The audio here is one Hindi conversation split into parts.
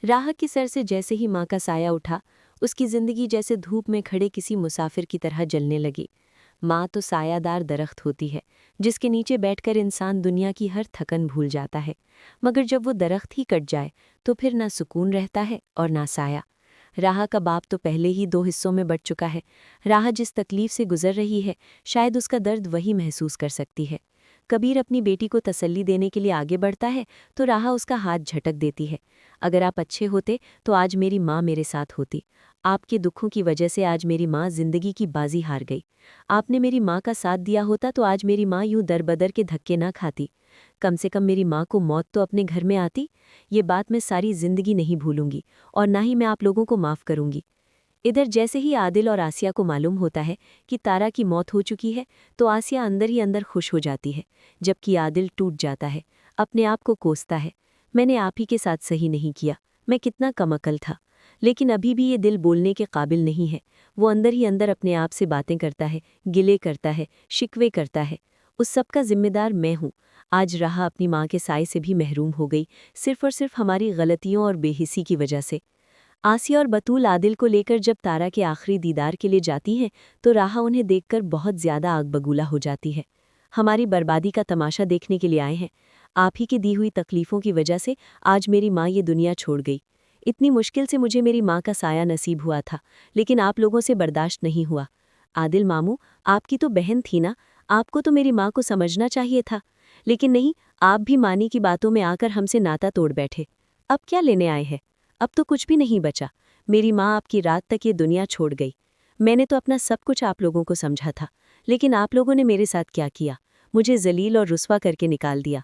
राह के सर से जैसे ही माँ का साया उठा, उसकी जिंदगी जैसे धूप में खड़े किसी मुसाफिर की तरह जलने लगी। माँ तो सायादार दरख्त होती है, जिसके नीचे बैठकर इंसान दुनिया की हर थकन भूल जाता है। मगर जब वो दरख्त ही कट जाए, तो फिर ना सुकून रहता है और ना साया। राह का बाप तो पहले ही दो हिस्सों में बँट चुका है। राह जिस तकलीफ से गुजर रही है, शायद उसका दर्द वही महसूस कर सकती है। कबीर अपनी बेटी को तसल्ली देने के लिए आगे बढ़ता है, तो राह उसका हाथ झटक देती है। अगर आप अच्छे होते तो आज मेरी माँ मेरे साथ होती। आपके दुखों की वजह से आज मेरी माँ जिंदगी की बाजी हार गई। आपने मेरी माँ का साथ दिया होता तो आज मेरी माँ यूं दरबदर के धक्के ना खाती। कम से कम मेरी माँ को मौत तो अपने घर में आती। ये बात मैं सारी जिंदगी नहीं भूलूंगी, और ना ही मैं आप लोगों को माफ़ करूंगी। इधर जैसे ही आदिल और आसिया को मालूम होता है कि तारा की मौत हो चुकी है, तो आसिया अंदर ही अंदर खुश हो जाती है, जबकि आदिल टूट जाता है, अपने आप को कोसता है। मैंने आप ही के साथ सही नहीं किया, मैं कितना कमअकल था। लेकिन अभी भी ये दिल बोलने के काबिल नहीं है। वो अंदर ही अंदर अपने आप से बातें करता है, गिले करता है, शिकवे करता है। उस सब का जिम्मेदार मैं हूँ। आज राह अपनी माँ के साय से भी महरूम हो गई, सिर्फ और सिर्फ हमारी गलतियों और बेहिसी की वजह से। आसिया और बतूल आदिल को लेकर जब तारा के आखिरी दीदार के लिए जाती हैं, तो राह उन्हें देखकर बहुत ज्यादा आग बगूला हो जाती है। हमारी बर्बादी का तमाशा देखने के लिए आए हैं। आप ही की दी हुई तकलीफों की वजह से आज मेरी माँ ये दुनिया छोड़ गई। इतनी मुश्किल से मुझे मेरी माँ का साया नसीब हुआ था, लेकिन आप लोगों से बर्दाश्त नहीं हुआ। आदिल मामू, आपकी तो बहन थी ना, आपको तो मेरी माँ को समझना चाहिए था। लेकिन नहीं, आप भी मानी की बातों में आकर हमसे नाता तोड़ बैठे। अब क्या लेने आए हैं? अब तो कुछ भी नहीं बचा। मेरी माँ आपकी रात तक ये दुनिया छोड़ गई। मैंने तो अपना सब कुछ आप लोगों को समझा था, लेकिन आप लोगों ने मेरे साथ क्या किया? मुझे जलील और रुस्वा करके निकाल दिया।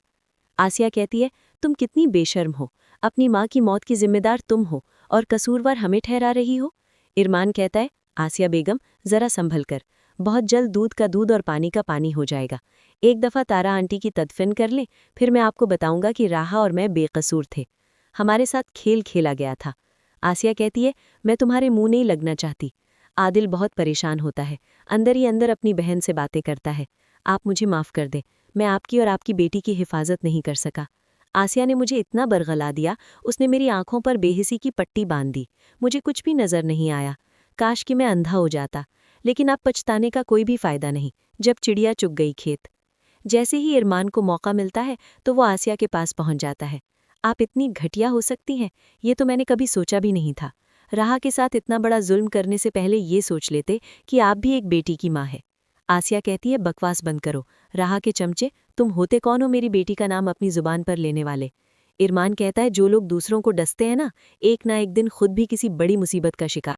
आसिया कहती है, तुम कितनी बेशर्म हो। अपनी माँ की मौत की जिम्मेदार तुम हो और कसूरवार हमें ठहरा रही हो। इरमान कहता है, आसिया बेगम, जरा संभल कर। बहुत जल्द दूध का दूध और पानी का पानी हो जाएगा। एक दफ़ा तारा आंटी की तदफीन कर लें, फिर मैं आपको बताऊंगा कि राहा और मैं बेकसूर थे। हमारे साथ खेल खेला गया था। आसिया कहती है, मैं तुम्हारे मुंह नहीं लगना चाहती। आदिल बहुत परेशान होता है, अंदर ही अंदर अपनी बहन से बातें करता है। आप मुझे माफ़ कर दें, मैं आपकी और आपकी बेटी की हिफाजत नहीं कर सका। आसिया ने मुझे इतना बरगला दिया, उसने मेरी आंखों पर बेहिसी की पट्टी बांध दी। मुझे कुछ भी नजर नहीं आया। काश कि मैं अंधा हो जाता। लेकिन अब पछताने का कोई भी फायदा नहीं, जब चिड़िया चुग गई खेत। जैसे ही इरमान को मौका मिलता है, तो वो आसिया के पास पहुंच जाता है। आप इतनी घटिया हो सकती हैं, ये तो मैंने कभी सोचा भी नहीं था। राह के साथ इतना बड़ा जुल्म करने से पहले ये सोच लेते कि आप भी एक बेटी की माँ है। आसिया कहती है, बकवास बंद करो। राह के चमचे, तुम होते कौन हो मेरी बेटी का नाम अपनी जुबान पर लेने वाले? इरमान कहता है, जो लोग दूसरों को डसते हैं ना, एक ना एक दिन खुद भी किसी बड़ी मुसीबत का शिकार